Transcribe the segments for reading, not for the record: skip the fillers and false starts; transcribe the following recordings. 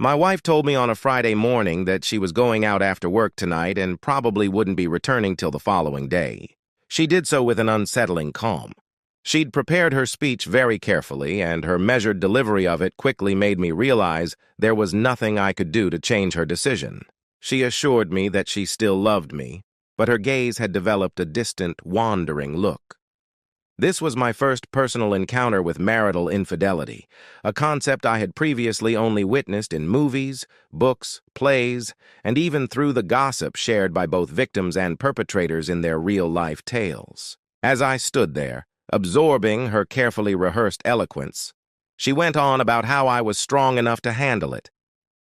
My wife told me on a Friday morning that she was going out after work tonight and probably wouldn't be returning till the following day. She did so with an unsettling calm. She'd prepared her speech very carefully, and her measured delivery of it quickly made me realize there was nothing I could do to change her decision. She assured me that she still loved me, but her gaze had developed a distant, wandering look. This was my first personal encounter with marital infidelity, a concept I had previously only witnessed in movies, books, plays, and even through the gossip shared by both victims and perpetrators in their real-life tales. As I stood there, absorbing her carefully rehearsed eloquence, she went on about how I was strong enough to handle it,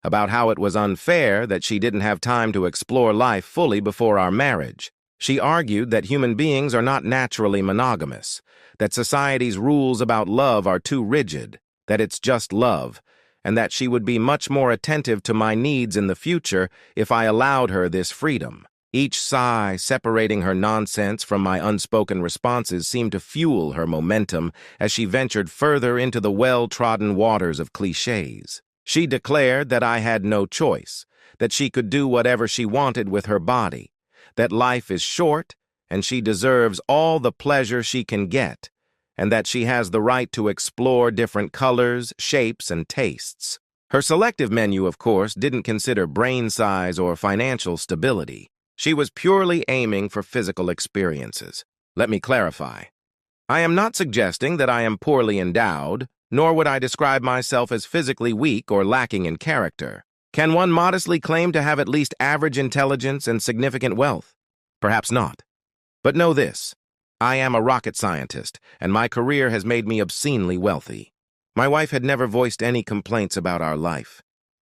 about how it was unfair that she didn't have time to explore life fully before our marriage. She argued that human beings are not naturally monogamous, that society's rules about love are too rigid, that it's just love, and that she would be much more attentive to my needs in the future if I allowed her this freedom. Each sigh separating her nonsense from my unspoken responses seemed to fuel her momentum as she ventured further into the well-trodden waters of cliches. She declared that I had no choice, that she could do whatever she wanted with her body, that life is short and she deserves all the pleasure she can get, and that she has the right to explore different colors, shapes, and tastes. Her selective menu, of course, didn't consider brain size or financial stability. She was purely aiming for physical experiences. Let me clarify. I am not suggesting that I am poorly endowed, nor would I describe myself as physically weak or lacking in character. Can one modestly claim to have at least average intelligence and significant wealth? Perhaps not. But know this, I am a rocket scientist, and my career has made me obscenely wealthy. My wife had never voiced any complaints about our life.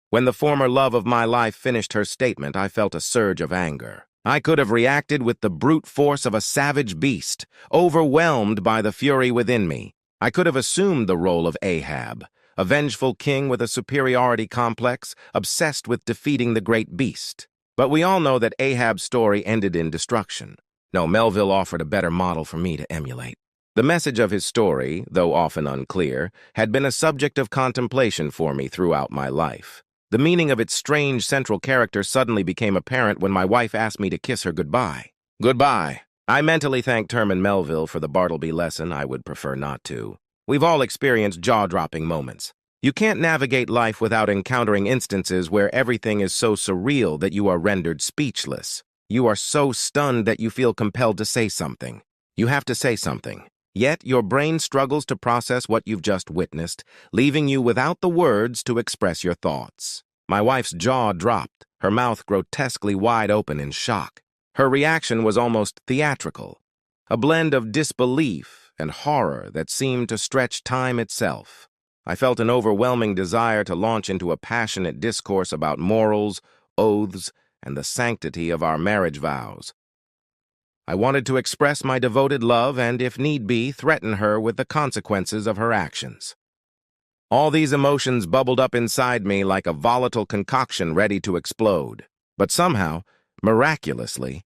When the former love of my life finished her statement, I felt a surge of anger. I could have reacted with the brute force of a savage beast, overwhelmed by the fury within me. I could have assumed the role of Ahab, a vengeful king with a superiority complex, obsessed with defeating the great beast. But we all know that Ahab's story ended in destruction. No, Melville offered a better model for me to emulate. The message of his story, though often unclear, had been a subject of contemplation for me throughout my life. The meaning of its strange central character suddenly became apparent when my wife asked me to kiss her goodbye. Goodbye. I mentally thanked Herman Melville for the Bartleby lesson I would prefer not to. We've all experienced jaw-dropping moments. You can't navigate life without encountering instances where everything is so surreal that you are rendered speechless. You are so stunned that you feel compelled to say something. You have to say something. Yet your brain struggles to process what you've just witnessed, leaving you without the words to express your thoughts. My wife's jaw dropped, her mouth grotesquely wide open in shock. Her reaction was almost theatrical, a blend of disbelief and horror that seemed to stretch time itself. I felt an overwhelming desire to launch into a passionate discourse about morals, oaths, and the sanctity of our marriage vows. I wanted to express my devoted love and, if need be, threaten her with the consequences of her actions. All these emotions bubbled up inside me like a volatile concoction ready to explode. But somehow, miraculously,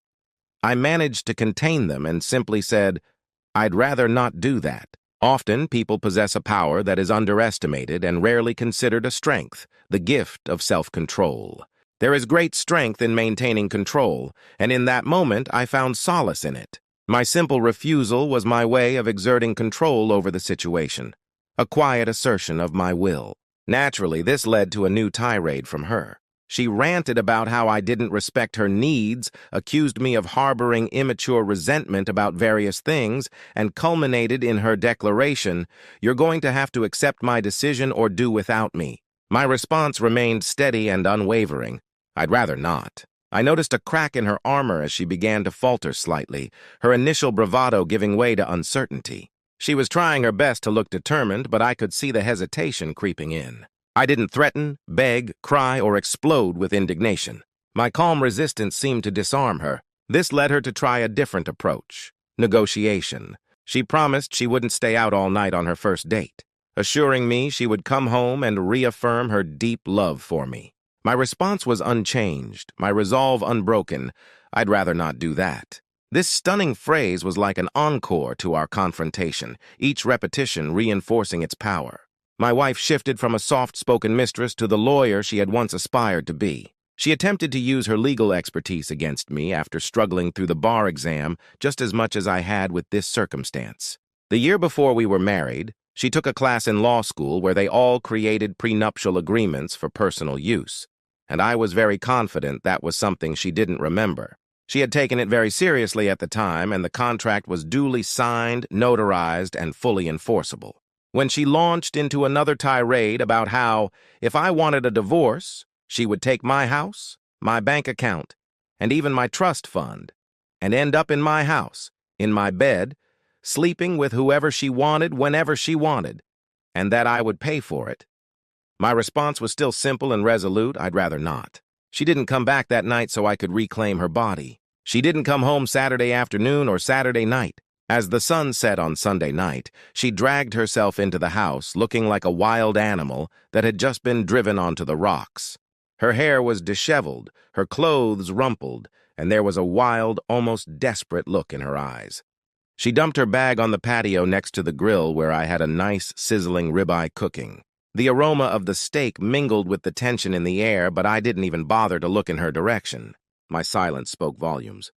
I managed to contain them and simply said, I'd rather not do that. Often, people possess a power that is underestimated and rarely considered a strength, the gift of self-control. There is great strength in maintaining control, and in that moment I found solace in it. My simple refusal was my way of exerting control over the situation, a quiet assertion of my will. Naturally, this led to a new tirade from her. She ranted about how I didn't respect her needs, accused me of harboring immature resentment about various things, and culminated in her declaration, "You're going to have to accept my decision or do without me." My response remained steady and unwavering. I'd rather not. I noticed a crack in her armor as she began to falter slightly, her initial bravado giving way to uncertainty. She was trying her best to look determined, but I could see the hesitation creeping in. I didn't threaten, beg, cry, or explode with indignation. My calm resistance seemed to disarm her. This led her to try a different approach: negotiation. She promised she wouldn't stay out all night on her first date, assuring me she would come home and reaffirm her deep love for me. My response was unchanged, my resolve unbroken. I'd rather not do that. This stunning phrase was like an encore to our confrontation, each repetition reinforcing its power. My wife shifted from a soft-spoken mistress to the lawyer she had once aspired to be. She attempted to use her legal expertise against me after struggling through the bar exam just as much as I had with this circumstance. The year before we were married, she took a class in law school where they all created prenuptial agreements for personal use, and I was very confident that was something she didn't remember. She had taken it very seriously at the time, and the contract was duly signed, notarized, and fully enforceable. When she launched into another tirade about how, if I wanted a divorce, she would take my house, my bank account, and even my trust fund, and end up in my house, in my bed, sleeping with whoever she wanted whenever she wanted, and that I would pay for it. My response was still simple and resolute: I'd rather not. She didn't come back that night so I could reclaim her body. She didn't come home Saturday afternoon or Saturday night. As the sun set on Sunday night, she dragged herself into the house looking like a wild animal that had just been driven onto the rocks. Her hair was disheveled, her clothes rumpled, and there was a wild, almost desperate look in her eyes. She dumped her bag on the patio next to the grill where I had a nice, sizzling ribeye cooking. The aroma of the steak mingled with the tension in the air, but I didn't even bother to look in her direction. My silence spoke volumes.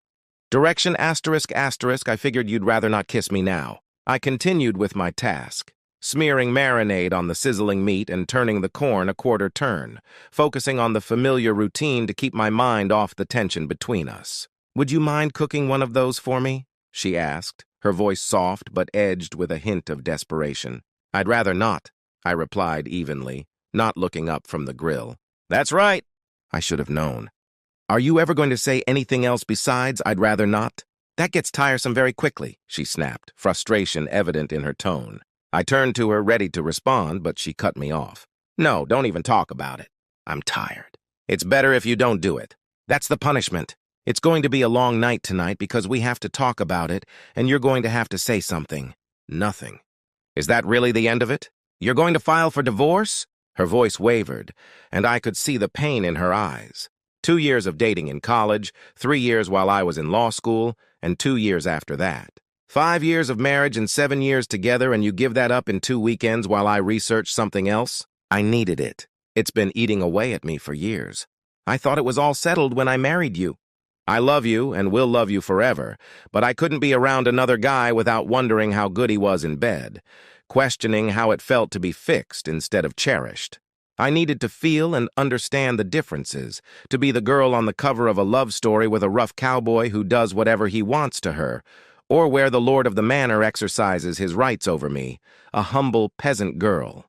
Direction asterisk asterisk, I figured you'd rather not kiss me now. I continued with my task, smearing marinade on the sizzling meat and turning the corn a quarter turn, focusing on the familiar routine to keep my mind off the tension between us. Would you mind cooking one of those for me? She asked, her voice soft but edged with a hint of desperation. I'd rather not, I replied evenly, not looking up from the grill. That's right. I should have known. Are you ever going to say anything else besides I'd rather not? That gets tiresome very quickly, she snapped, frustration evident in her tone. I turned to her, ready to respond, but she cut me off. No, don't even talk about it. I'm tired. It's better if you don't do it. That's the punishment. It's going to be a long night tonight because we have to talk about it, and you're going to have to say something. Nothing. Is that really the end of it? You're going to file for divorce? Her voice wavered, and I could see the pain in her eyes. 2 years of dating in college, 3 years while I was in law school, and 2 years after that. 5 years of marriage and 7 years together, and you give that up in 2 weekends while I researched something else? I needed it. It's been eating away at me for years. I thought it was all settled when I married you. I love you and will love you forever, but I couldn't be around another guy without wondering how good he was in bed, questioning how it felt to be fixed instead of cherished. I needed to feel and understand the differences, to be the girl on the cover of a love story with a rough cowboy who does whatever he wants to her, or where the lord of the manor exercises his rights over me, a humble peasant girl.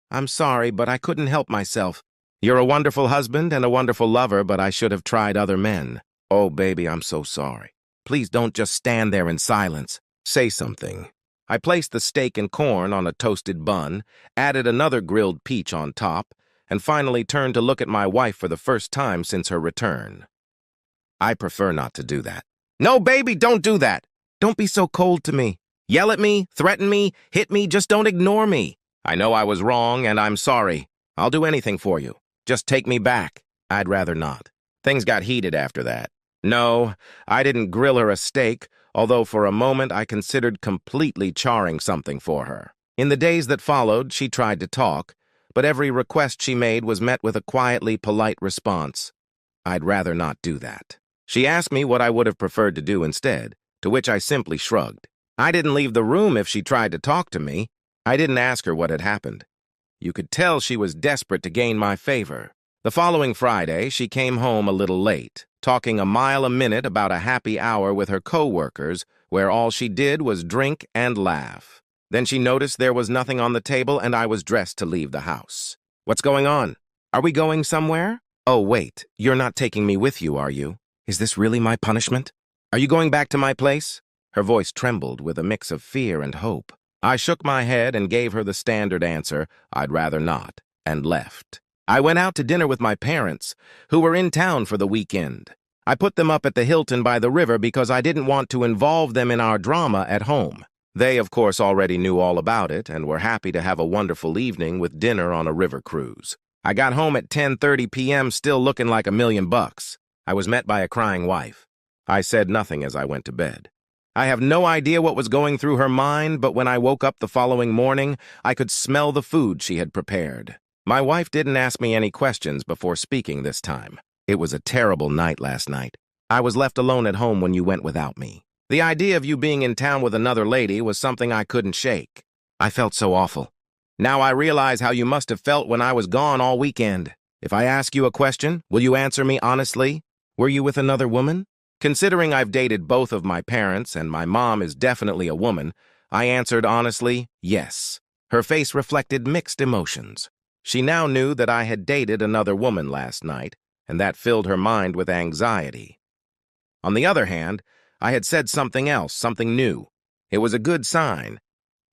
I'm sorry, but I couldn't help myself. You're a wonderful husband and a wonderful lover, but I should have tried other men. Oh, baby, I'm so sorry. Please don't just stand there in silence. Say something. I placed the steak and corn on a toasted bun, added another grilled peach on top, and finally turned to look at my wife for the first time since her return. I prefer not to do that. No, baby, don't do that. Don't be so cold to me. Yell at me, threaten me, hit me, just don't ignore me. I know I was wrong, and I'm sorry. I'll do anything for you. Just take me back. I'd rather not. Things got heated after that. No, I didn't grill her a steak, although for a moment I considered completely charring something for her. In the days that followed, she tried to talk, but every request she made was met with a quietly polite response. I'd rather not do that. She asked me what I would have preferred to do instead, to which I simply shrugged. I didn't leave the room if she tried to talk to me. I didn't ask her what had happened. You could tell she was desperate to gain my favor. The following Friday, she came home a little late, talking a mile a minute about a happy hour with her co-workers, where all she did was drink and laugh. Then she noticed there was nothing on the table and I was dressed to leave the house. What's going on? Are we going somewhere? Oh, wait, you're not taking me with you, are you? Is this really my punishment? Are you going back to my place? Her voice trembled with a mix of fear and hope. I shook my head and gave her the standard answer, I'd rather not, and left. I went out to dinner with my parents, who were in town for the weekend. I put them up at the Hilton by the river because I didn't want to involve them in our drama at home. They, of course, already knew all about it and were happy to have a wonderful evening with dinner on a river cruise. I got home at 10:30 p.m. still looking like $1,000,000. I was met by a crying wife. I said nothing as I went to bed. I have no idea what was going through her mind, but when I woke up the following morning, I could smell the food she had prepared. My wife didn't ask me any questions before speaking this time. It was a terrible night last night. I was left alone at home when you went without me. The idea of you being in town with another lady was something I couldn't shake. I felt so awful. Now I realize how you must have felt when I was gone all weekend. If I ask you a question, will you answer me honestly? Were you with another woman? Considering I've dated both of my parents and my mom is definitely a woman, I answered honestly, yes. Her face reflected mixed emotions. She now knew that I had dated another woman last night, and that filled her mind with anxiety. On the other hand, I had said something else, something new. It was a good sign.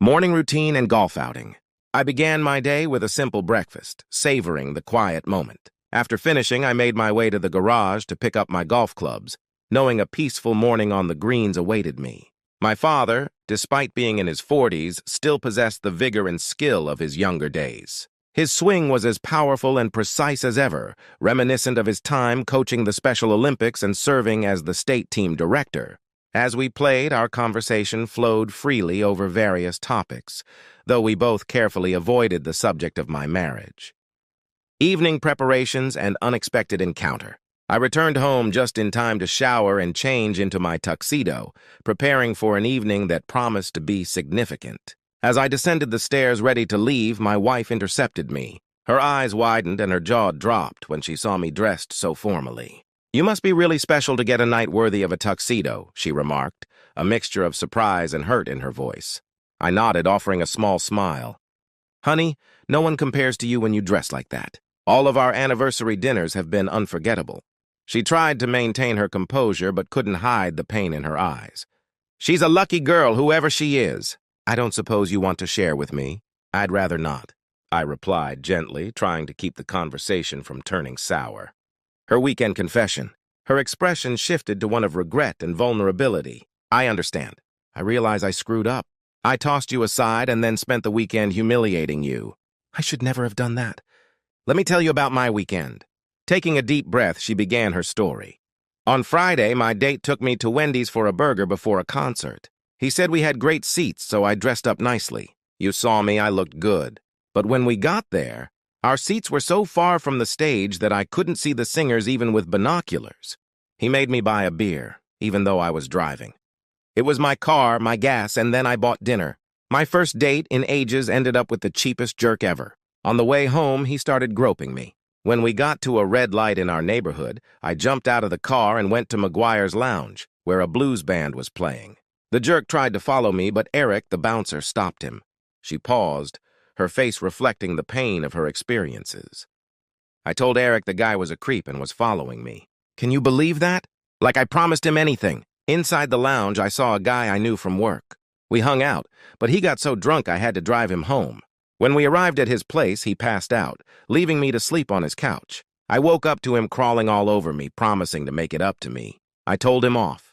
Morning routine and golf outing. I began my day with a simple breakfast, savoring the quiet moment. After finishing, I made my way to the garage to pick up my golf clubs, knowing a peaceful morning on the greens awaited me. My father, despite being in his 40s, still possessed the vigor and skill of his younger days. His swing was as powerful and precise as ever, reminiscent of his time coaching the Special Olympics and serving as the state team director. As we played, our conversation flowed freely over various topics, though we both carefully avoided the subject of my marriage. Evening preparations and unexpected encounter. I returned home just in time to shower and change into my tuxedo, preparing for an evening that promised to be significant. As I descended the stairs ready to leave, my wife intercepted me. Her eyes widened and her jaw dropped when she saw me dressed so formally. "You must be really special to get a night worthy of a tuxedo," she remarked, a mixture of surprise and hurt in her voice. I nodded, offering a small smile. "Honey, no one compares to you when you dress like that. All of our anniversary dinners have been unforgettable." She tried to maintain her composure but couldn't hide the pain in her eyes. "She's a lucky girl, whoever she is. I don't suppose you want to share with me?" "I'd rather not," I replied gently, trying to keep the conversation from turning sour. Her weekend confession. Her expression shifted to one of regret and vulnerability. "I understand. I realize I screwed up. I tossed you aside and then spent the weekend humiliating you. I should never have done that. Let me tell you about my weekend." Taking a deep breath, she began her story. "On Friday, my date took me to Wendy's for a burger before a concert. He said we had great seats, so I dressed up nicely. You saw me, I looked good. But when we got there, our seats were so far from the stage that I couldn't see the singers even with binoculars. He made me buy a beer, even though I was driving. It was my car, my gas, and then I bought dinner. My first date in ages ended up with the cheapest jerk ever. On the way home, he started groping me. When we got to a red light in our neighborhood, I jumped out of the car and went to McGuire's Lounge, where a blues band was playing. The jerk tried to follow me, but Eric, the bouncer, stopped him. She paused, her face reflecting the pain of her experiences. I told Eric the guy was a creep and was following me. Can you believe that? Like I promised him anything. Inside the lounge, I saw a guy I knew from work. We hung out, but he got so drunk I had to drive him home. When we arrived at his place, he passed out, leaving me to sleep on his couch. I woke up to him crawling all over me, promising to make it up to me. I told him off,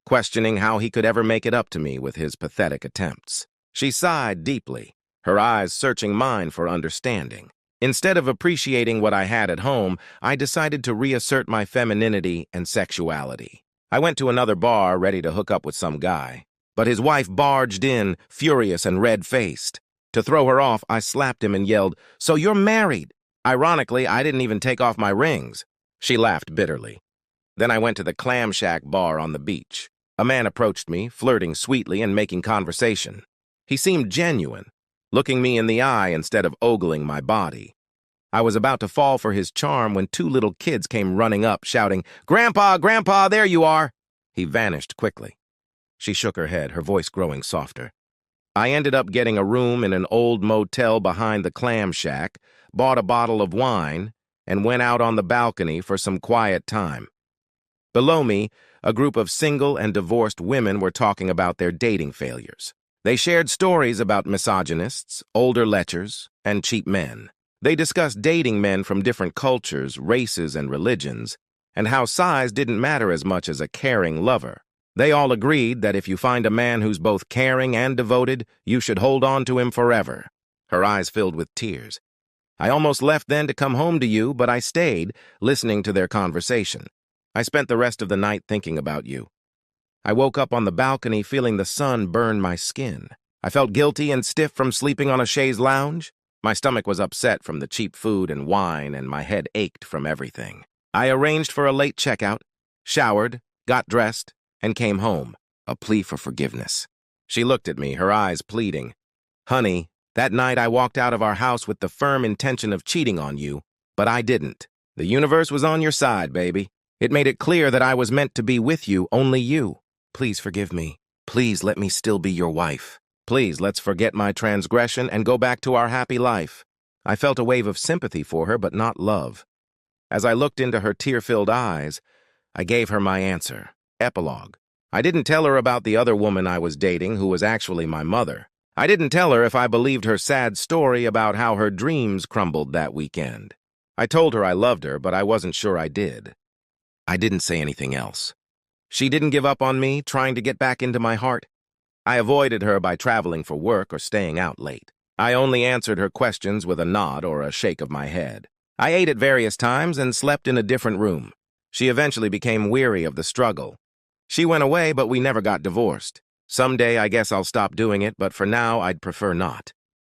questioning how he could ever make it up to me with his pathetic attempts. She sighed deeply, her eyes searching mine for understanding. Instead of appreciating what I had at home, I decided to reassert my femininity and sexuality. I went to another bar ready to hook up with some guy, but his wife barged in, furious and red-faced. To throw her off, I slapped him and yelled, "So you're married?" Ironically, I didn't even take off my rings. She laughed bitterly. Then I went to the Clam Shack bar on the beach. A man approached me, flirting sweetly and making conversation. He seemed genuine, looking me in the eye instead of ogling my body. I was about to fall for his charm when two little kids came running up, shouting, "Grandpa, Grandpa, there you are!" He vanished quickly. She shook her head, her voice growing softer. I ended up getting a room in an old motel behind the Clam Shack, bought a bottle of wine, and went out on the balcony for some quiet time. Below me, a group of single and divorced women were talking about their dating failures. They shared stories about misogynists, older lechers, and cheap men. They discussed dating men from different cultures, races, and religions, and how size didn't matter as much as a caring lover. They all agreed that if you find a man who's both caring and devoted, you should hold on to him forever. Her eyes filled with tears. I almost left then to come home to you, but I stayed, listening to their conversation. I spent the rest of the night thinking about you. I woke up on the balcony feeling the sun burn my skin. I felt guilty and stiff from sleeping on a chaise lounge. My stomach was upset from the cheap food and wine, and my head ached from everything. I arranged for a late checkout, showered, got dressed, and came home, a plea for forgiveness. She looked at me, her eyes pleading. Honey, that night I walked out of our house with the firm intention of cheating on you, but I didn't. The universe was on your side, baby. It made it clear that I was meant to be with you, only you. Please forgive me. Please let me still be your wife. Please, let's forget my transgression and go back to our happy life. I felt a wave of sympathy for her, but not love. As I looked into her tear-filled eyes, I gave her my answer. Epilogue. I didn't tell her about the other woman I was dating, who was actually my mother. I didn't tell her if I believed her sad story about how her dreams crumbled that weekend. I told her I loved her, but I wasn't sure I did. I didn't say anything else. She didn't give up on me, trying to get back into my heart. I avoided her by traveling for work or staying out late. I only answered her questions with a nod or a shake of my head. I ate at various times and slept in a different room. She eventually became weary of the struggle. She went away, but we never got divorced. Someday I guess I'll stop doing it, but for now I'd prefer not.